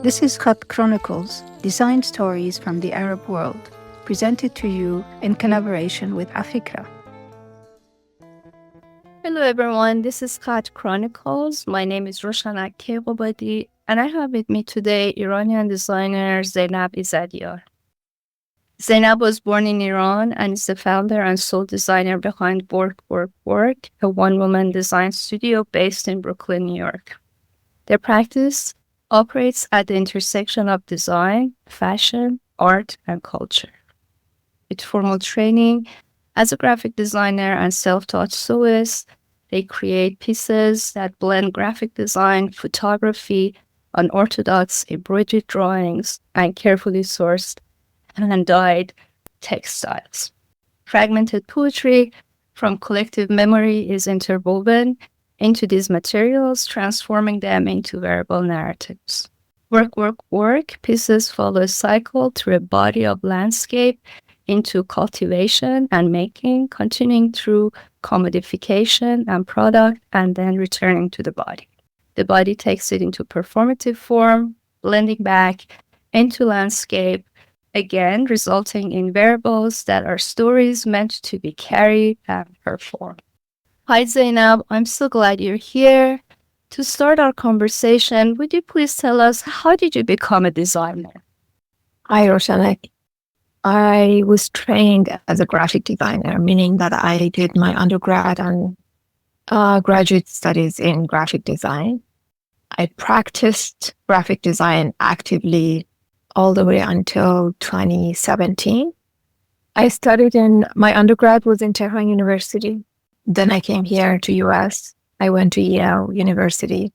This is Khatt Chronicles, design stories from the Arab world, presented to you in collaboration with Africa. Hello everyone, this is Khatt Chronicles. My name is Roshanak Keyghobadi, and I have with me today Iranian designer Zeynab Izadyar. Zeynab was born in Iran and is the founder and sole designer behind Work, a one-woman design studio based in Brooklyn, New York. Their practice operates at the intersection of design, fashion, art, and culture. With formal training as a graphic designer and self-taught sewist, they create pieces that blend graphic design, photography, unorthodox embroidery drawings, and carefully sourced and dyed textiles. Fragmented poetry from collective memory is interwoven into these materials, transforming them into wearable narratives. Work pieces follow a cycle through a body of landscape into cultivation and making, continuing through commodification and product, and then returning to the body. The body takes it into performative form, blending back into landscape, again resulting in wearables that are stories meant to be carried and performed. Hi Zeynab, I'm so glad you're here. To start our conversation, would you please tell us, how did you become a designer? Hi Roshanak. I was trained as a graphic designer, meaning that I did my undergrad and graduate studies in graphic design. I practiced graphic design actively all the way until 2017. I studied my undergrad was in Tehran University. Then I came here to US. I went to Yale University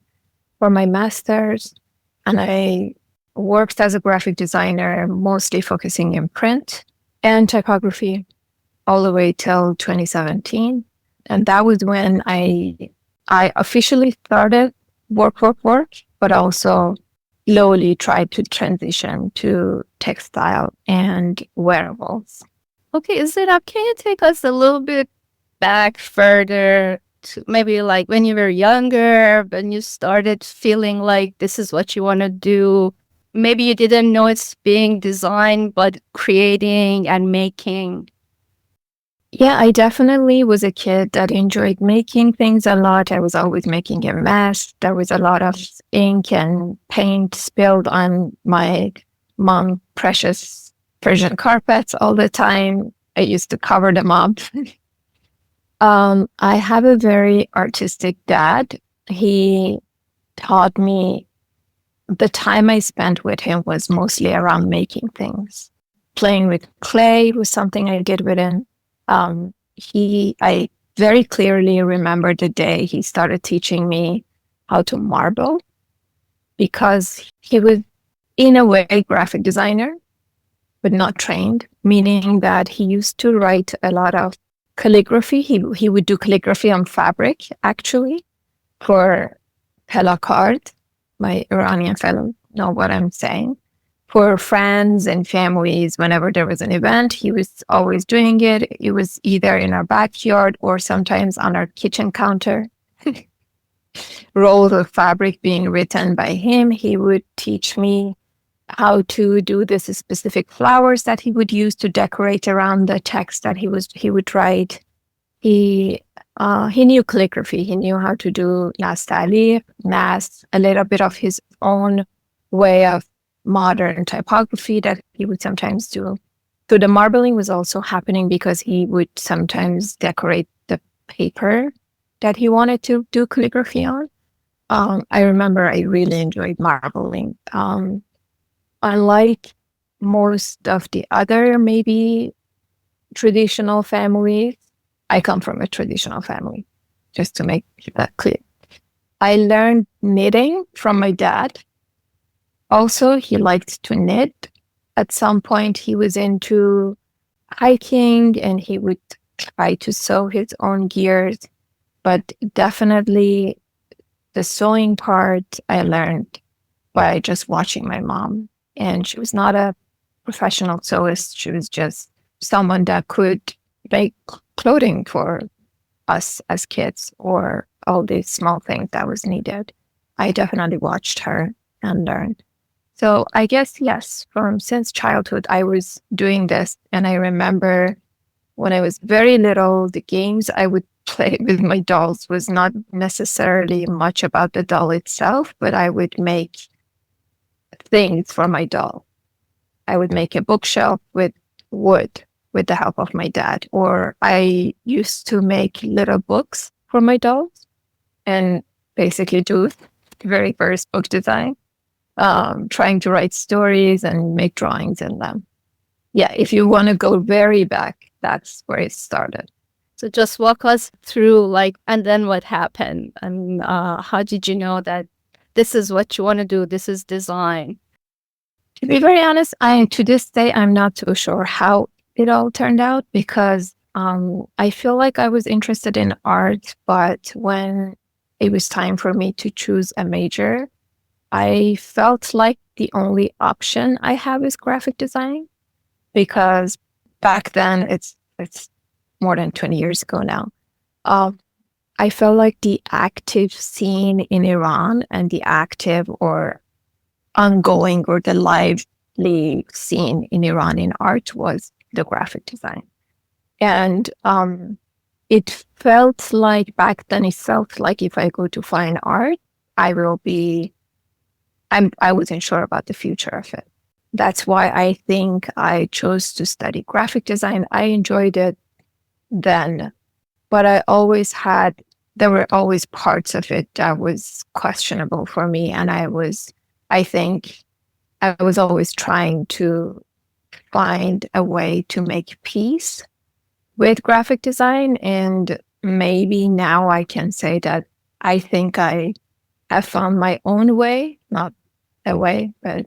for my master's, and I worked as a graphic designer, mostly focusing in print and typography all the way till 2017. And that was when I officially started work, but also slowly tried to transition to textile and wearables. Okay, Zeynab, can you take us a little bit back further to maybe like when you were younger, when you started feeling like this is what you want to do? Maybe you didn't know it's being designed, but creating and making. Yeah, I definitely was a kid that enjoyed making things a lot. I was always making a mess. There was a lot of ink and paint spilled on my mom's precious Persian carpets all the time. I used to cover them up. I have a very artistic dad. He taught me, the time I spent with him was mostly around making things. Playing with clay was something I did with him. I very clearly remember the day he started teaching me how to marble, because he was, in a way, a graphic designer, but not trained, meaning that he used to write a lot of calligraphy. He would do calligraphy on fabric, actually, for placard. My Iranian fellow know what I'm saying. For friends and families, whenever there was an event, he was always doing it. It was either in our backyard or sometimes on our kitchen counter. Rolls of fabric being written by him. He would teach me how to do this specific flowers that he would use to decorate around the text that he would write. He knew calligraphy. He knew how to do nastali, a little bit of his own way of modern typography that he would sometimes do. So the marbling was also happening because he would sometimes decorate the paper that he wanted to do calligraphy on. I remember I really enjoyed marbling. Unlike most of the other maybe traditional families, I come from a traditional family, just to make that clear. I learned knitting from my dad. Also, he liked to knit. At some point, he was into hiking and he would try to sew his own gears. But definitely the sewing part I learned by just watching my mom. And she was not a professional sewist. She was just someone that could make clothing for us as kids, or all these small things that was needed. I definitely watched her and learned. So I guess, yes, from since childhood, I was doing this. And I remember when I was very little, the games I would play with my dolls was not necessarily much about the doll itself, but I would make things for my doll. I would make a bookshelf with wood with the help of my dad, or I used to make little books for my dolls and basically do the very first book design, trying to write stories and make drawings in them. Yeah, if you want to go very back, that's where it started. So just walk us through, like, and then what happened? And how did you know that this is what you want to do? This is design. To be very honest, to this day, I'm not too sure how it all turned out, because I feel like I was interested in art, but when it was time for me to choose a major, I felt like the only option I have is graphic design, because back then, it's more than 20 years ago now, I felt like the active scene in Iran and the active or ongoing or the lively scene in Iran in art was the graphic design. And it felt like back then, it felt like if I go to fine art, I wasn't sure about the future of it. That's why I think I chose to study graphic design. I enjoyed it then, but there were always parts of it that was questionable for me. And I think I was always trying to find a way to make peace with graphic design. And maybe now I can say that I think I have found my own way, not a way, but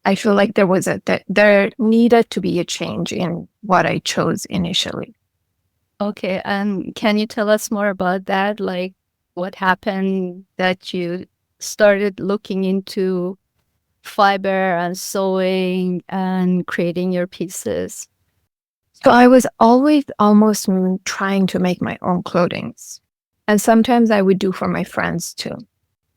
I feel like there needed to be a change in what I chose initially. Okay, and can you tell us more about that? Like, what happened that you started looking into fiber and sewing and creating your pieces? So I was always almost trying to make my own clothing. And sometimes I would do for my friends too.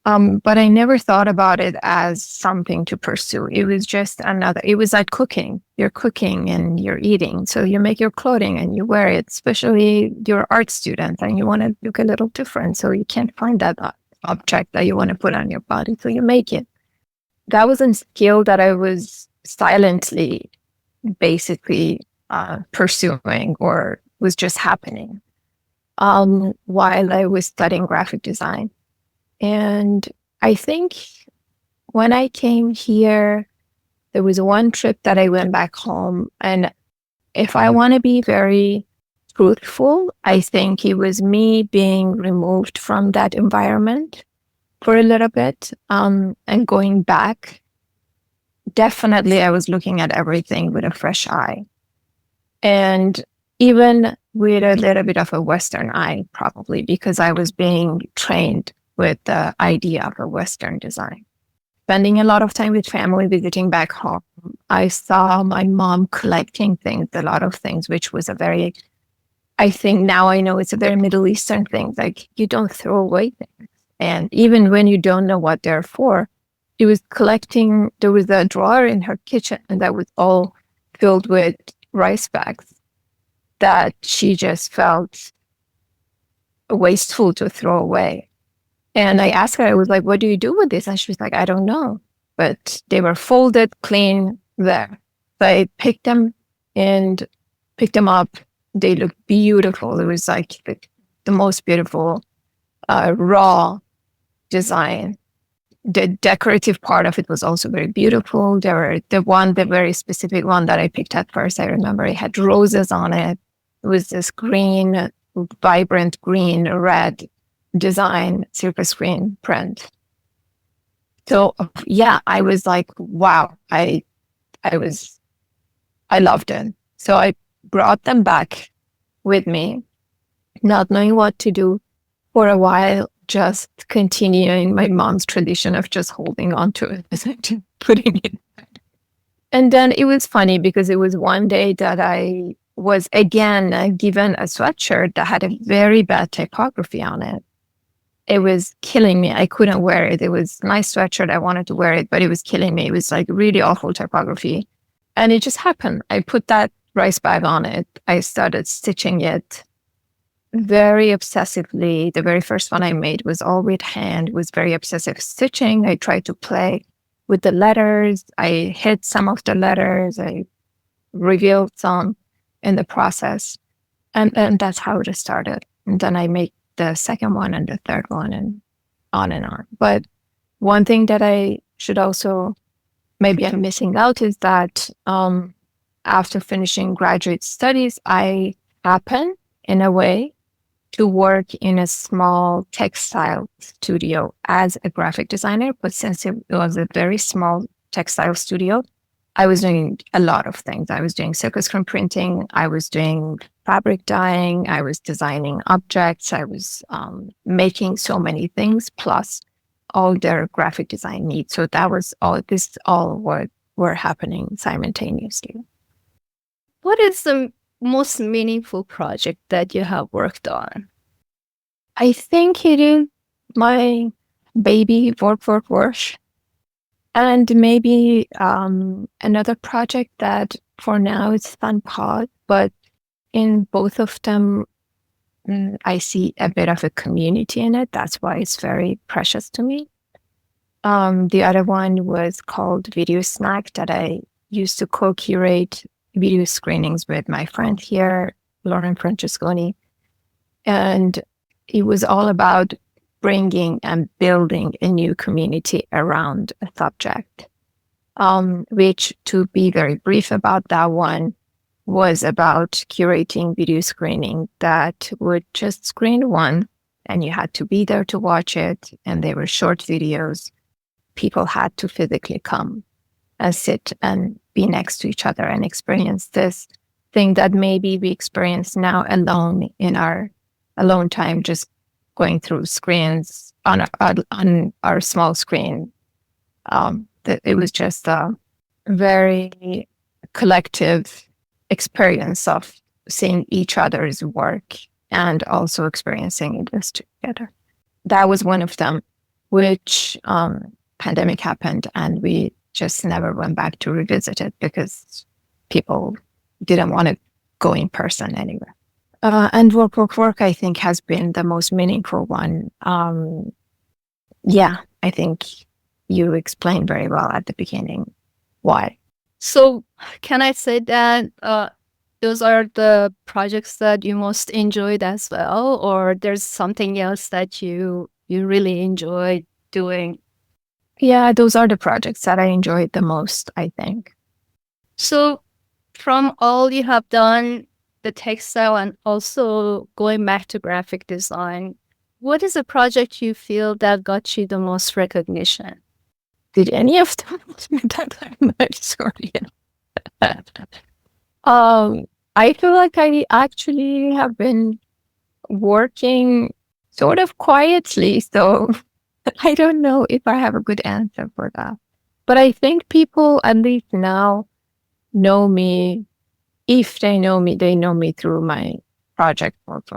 But I never thought about it as something to pursue. It was like cooking. You're cooking and you're eating. So you make your clothing and you wear it, especially you're art student and you want to look a little different. So you can't find that object that you want to put on your body. So you make it. That was a skill that I was silently basically pursuing, or was just happening while I was studying graphic design. And I think when I came here, there was one trip that I went back home. And if I want to be very truthful, I think it was me being removed from that environment for a little bit and going back. Definitely, I was looking at everything with a fresh eye. And even with a little bit of a Western eye, probably, because I was being trained with the idea of a Western design. Spending a lot of time with family, visiting back home, I saw my mom collecting things, a lot of things, which was I think now I know it's a very Middle Eastern thing. Like, you don't throw away things. And even when you don't know what they're for, she was collecting, there was a drawer in her kitchen and that was all filled with rice bags that she just felt wasteful to throw away. And I asked her, I was like, what do you do with this? And she was like, I don't know. But they were folded, clean there. So I picked them up. They looked beautiful. It was like the most beautiful raw design. The decorative part of it was also very beautiful. There were the very specific one that I picked at first, I remember it had roses on it. It was this green, vibrant green, red design, silver screen print. So yeah, I was like, wow, I loved it. So I brought them back with me, not knowing what to do for a while, just continuing my mom's tradition of just holding on to it and putting it back. And then it was funny because it was one day that I was again given a sweatshirt that had a very bad typography on it. it was killing me. I couldn't wear it. It was my sweatshirt. I wanted to wear it, but it was killing me. It was like really awful typography. And it just happened. I put that rice bag on it. I started stitching it very obsessively. The very first one I made was all with hand, was very obsessive stitching. I tried to play with the letters. I hid some of the letters. I revealed some in the process. And that's how it started. And then I made the second one and the third one and on and on. But one thing that I should also, maybe I'm missing out, is that after finishing graduate studies, I happened in a way to work in a small textile studio as a graphic designer. But since it was a very small textile studio, I was doing a lot of things. I was doing silk screen printing. I was doing fabric dyeing. I was designing objects. I was making so many things, plus all their graphic design needs. So that was all, this all what were happening simultaneously. What is the most meaningful project that you have worked on? I think it is my baby work. And maybe another project that for now is Fun Pod, but in both of them, I see a bit of a community in it. That's why it's very precious to me. The other one was called Video Snack, that I used to co-curate video screenings with my friend here, Lauren Francesconi. And it was all about bringing and building a new community around a subject, which, to be very brief about that one, was about curating video screening that would just screen one, and you had to be there to watch it. And they were short videos. People had to physically come and sit and be next to each other and experience this thing that maybe we experience now alone in our alone time, just going through screens on our small screen. It was just a very collective experience of seeing each other's work and also experiencing this together. That was one of them, which pandemic happened, and we just never went back to revisit it because people didn't want to go in person anywhere. And work, I think, has been the most meaningful one. Yeah, I think you explained very well at the beginning why. So can I say that those are the projects that you most enjoyed as well, or there's something else that you really enjoy doing? Yeah, those are the projects that I enjoyed the most, I think. So from all you have done, the textile and also going back to graphic design, what is a project you feel that got you the most recognition? Did any of them? I'm not sure. I feel like I actually have been working sort of quietly, so I don't know if I have a good answer for that. But I think people, at least now, know me. If they know me through my project work,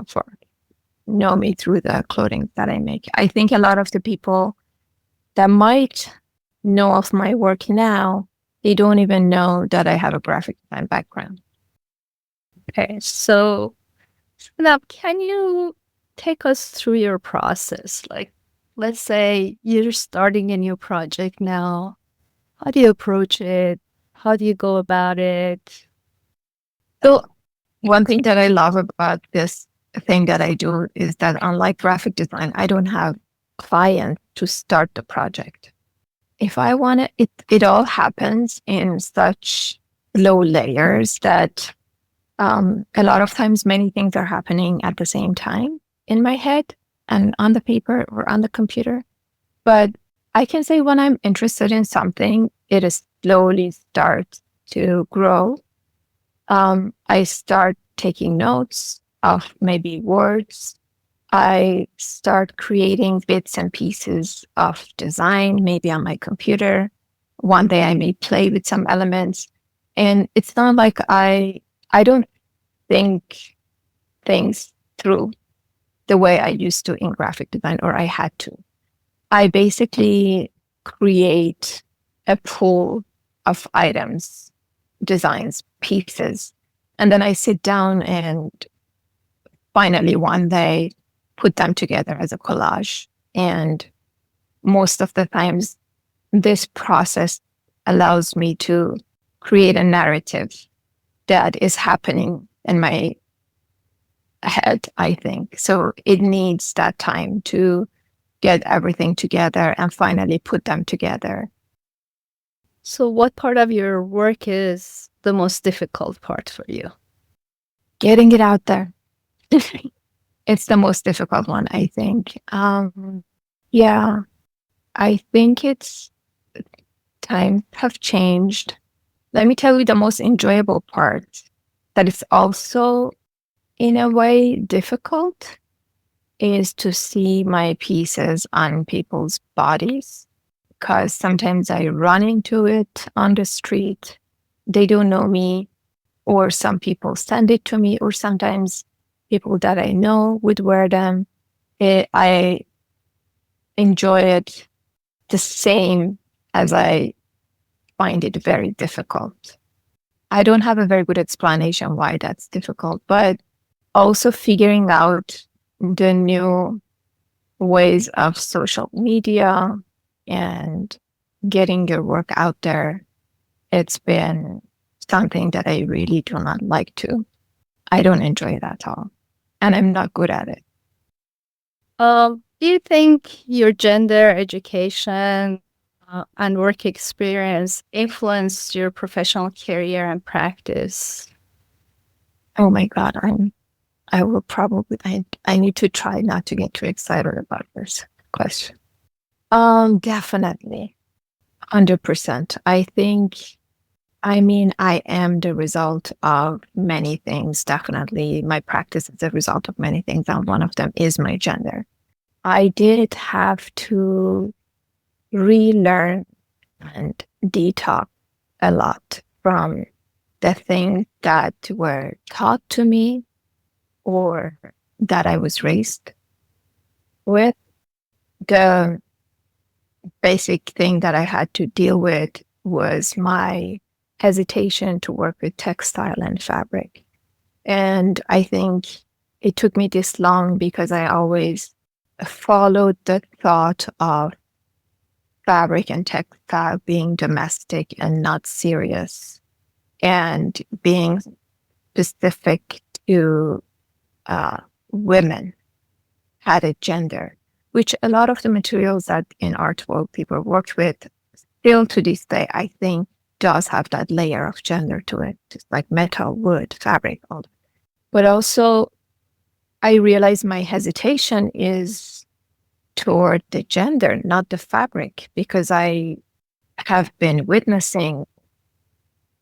know me through the clothing that I make. I think a lot of the people that might know of my work now, they don't even know that I have a graphic design background. Okay, so now can you take us through your process? Like, let's say you're starting a new project now. How do you approach it? How do you go about it? So one thing that I love about this thing that I do is that, unlike graphic design, I don't have clients to start the project. If I want it all happens in such low layers that a lot of times many things are happening at the same time in my head and on the paper or on the computer. But I can say when I'm interested in something, it is slowly starts to grow. I start taking notes of maybe words. I start creating bits and pieces of design, maybe on my computer. One day I may play with some elements. And it's not like I don't think things through. the way I used to in graphic design, or I had to. I basically create a pool of items, designs, pieces, and then I sit down and finally one day put them together as a collage. And most of the times, this process allows me to create a narrative that is happening in my head, I think. So it needs that time to get everything together and finally put them together. So what part of your work is the most difficult part for you? Getting it out there. It's the most difficult one, I think. Yeah, I think it's times have changed. Let me tell you the most enjoyable part that is also in a way difficult is to see my pieces on people's bodies, because sometimes I run into it on the street. They don't know me, or some people send it to me, or sometimes people that I know would wear them. I enjoy it the same as I find it very difficult. I don't have a very good explanation why that's difficult, but also figuring out the new ways of social media and getting your work out there. It's been something that I really do not like to. I don't enjoy it at all. And I'm not good at it. Do you think your gender education and work experience influenced your professional career and practice? Oh my God, I will probably, I need to try not to get too excited about this question. Definitely, 100%. I think, I am the result of many things. Definitely, my practice is a result of many things, and one of them is my gender. I did have to relearn and detox a lot from the things that were taught to me or that I was raised with. The basic thing that I had to deal with was my hesitation to work with textile and fabric. And I think it took me this long because I always followed the thought of fabric and textile being domestic and not serious, and being specific to women, had a gender, which a lot of the materials that in art world people worked with still to this day, I think, does have that layer of gender to it, just like metal, wood, fabric, all that. But also, I realize my hesitation is toward the gender, not the fabric, because I have been witnessing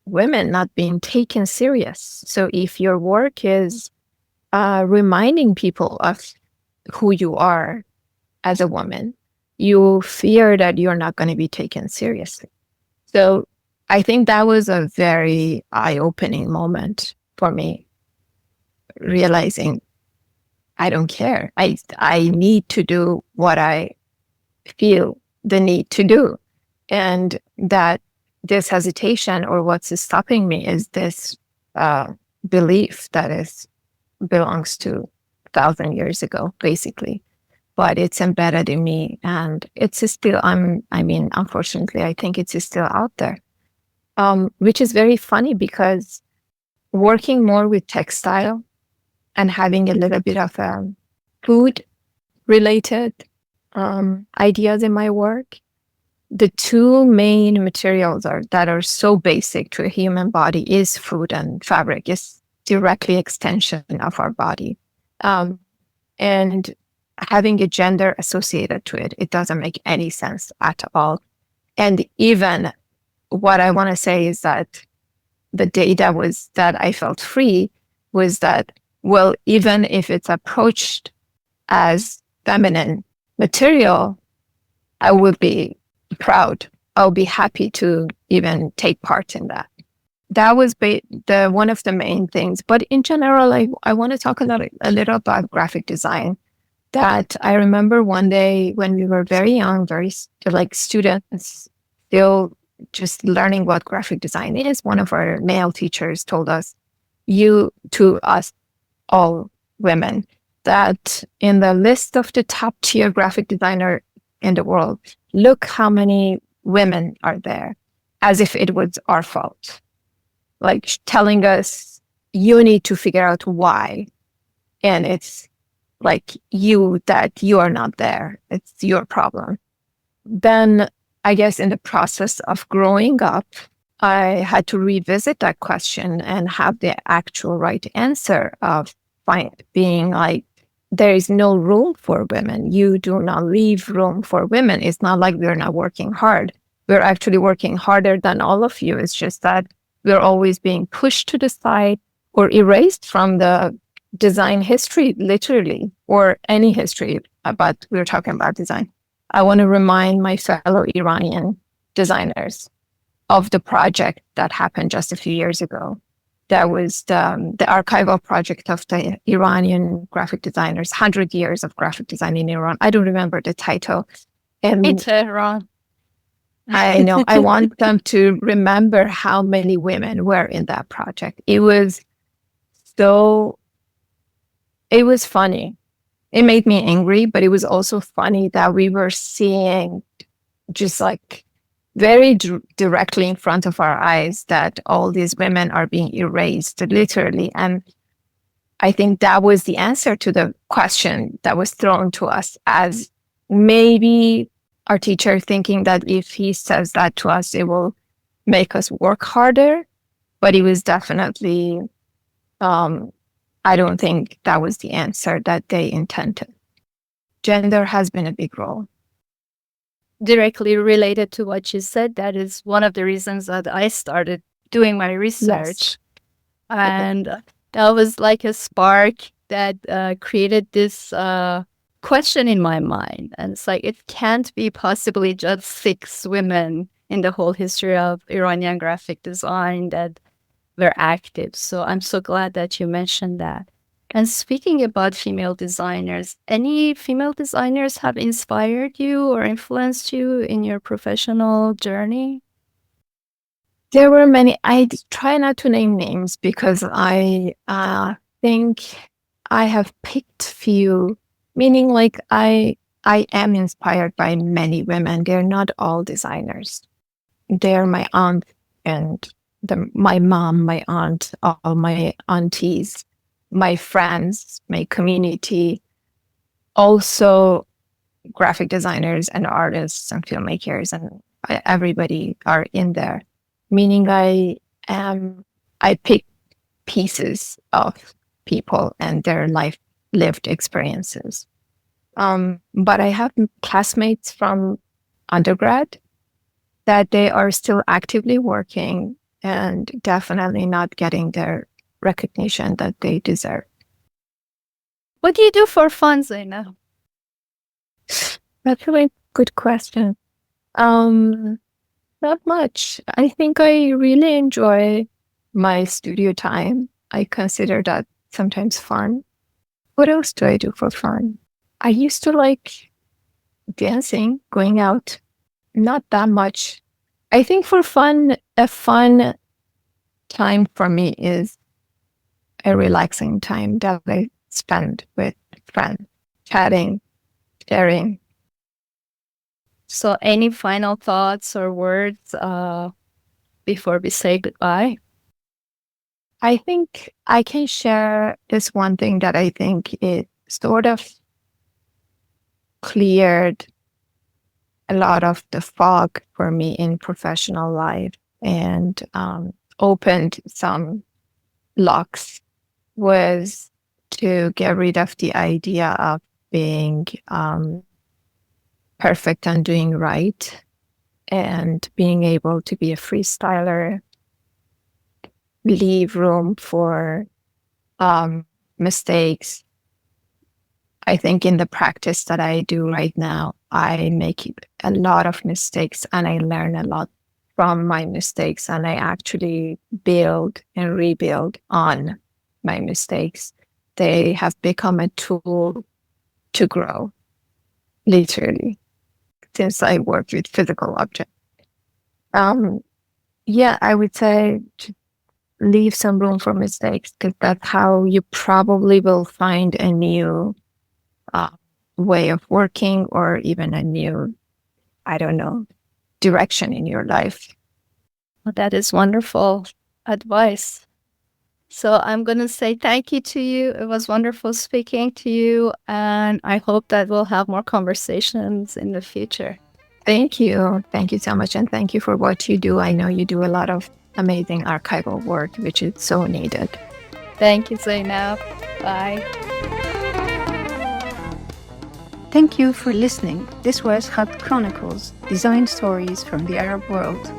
women not being taken serious. So if your work is reminding people of who you are as a woman, you fear that you're not going to be taken seriously. So I think that was a very eye-opening moment for me, realizing I don't care. I need to do what I feel the need to do. And that this hesitation, or what's stopping me, is this belief that belongs to 1,000 years ago, basically. But it's embedded in me, and it's still, unfortunately, I think it's still out there. Which is very funny, because working more with textile and having a little bit of food related ideas in my work, the two main materials that are so basic to a human body is food and fabric. Is directly extension of our body. And having a gender associated to it, it doesn't make any sense at all. And even what I want to say is that the day that I felt free was that, well, even if it's approached as feminine material, I would be proud. I'll be happy to even take part in that. That was one of the main things. But in general, I want to talk a little about graphic design. that I remember one day when we were very young, like students, still just learning what graphic design is, one of our male teachers told us, to us all women, that in the list of the top tier graphic designer in the world, look how many women are there, as if it was our fault. Like telling us, you need to figure out why. And it's like that you are not there. It's your problem. Then I guess in the process of growing up, I had to revisit that question and have the actual right answer of being like, there is no room for women. You do not leave room for women. It's not like we're not working hard. We're actually working harder than all of you. It's just that we're always being pushed to the side or erased from the design history, literally, or any history, but we're talking about design. I want to remind my fellow Iranian designers of the project that happened just a few years ago. That was the archival project of the Iranian graphic designers, 100 years of graphic design in Iran. I don't remember the title. In Tehran. I know. I want them to remember how many women were in that project. It was funny. It made me angry, but it was also funny that we were seeing just like very directly in front of our eyes that all these women are being erased, literally. And I think that was the answer to the question that was thrown to us, as maybe our teacher thinking that if he says that to us, it will make us work harder. But it was definitely, I don't think that was the answer that they intended. Gender has been a big role. Directly related to what you said, that is one of the reasons that I started doing my research. Yes. And that was like a spark that created this question in my mind. And it's like, it can't be possibly just 6 women in the whole history of Iranian graphic design that were active. So I'm so glad that you mentioned that. And speaking about female designers, any female designers have inspired you or influenced you in your professional journey? There were many. I try not to name names because I think I have picked few, meaning like I am inspired by many women. They're not all designers. They're my aunt and my mom, my aunt, all my aunties, my friends, my community, also graphic designers and artists and filmmakers, and everybody are in there. Meaning I pick pieces of people and their lived experiences. But I have classmates from undergrad that they are still actively working and definitely not getting their recognition that they deserve. What do you do for fun, Zeynab? That's a really good question. Not much. I think I really enjoy my studio time. I consider that sometimes fun. What else do I do for fun? I used to like dancing, going out. Not that much. I think for fun, a fun time for me is a relaxing time that I spend with friends, chatting, sharing. So any final thoughts or words before we say goodbye? I think I can share this one thing that I think it sort of cleared a lot of the fog for me in professional life and opened some locks, was to get rid of the idea of being perfect and doing right and being able to be a freestyler, leave room for mistakes. I think in the practice that I do right now, I make a lot of mistakes and I learn a lot from my mistakes, and I actually build and rebuild on my mistakes. They have become a tool to grow, literally, since I work with physical objects. I would say to leave some room for mistakes, because that's how you probably will find a new way of working, or even a new, direction in your life. Well, that is wonderful advice. So I'm going to say thank you to you. It was wonderful speaking to you, and I hope that we'll have more conversations in the future. Thank you. Thank you so much, and thank you for what you do. I know you do a lot of amazing archival work, which is so needed. Thank you, Zeynab. Bye. Thank you for listening. This was Khatt Chronicles, Design Stories from the Arab World.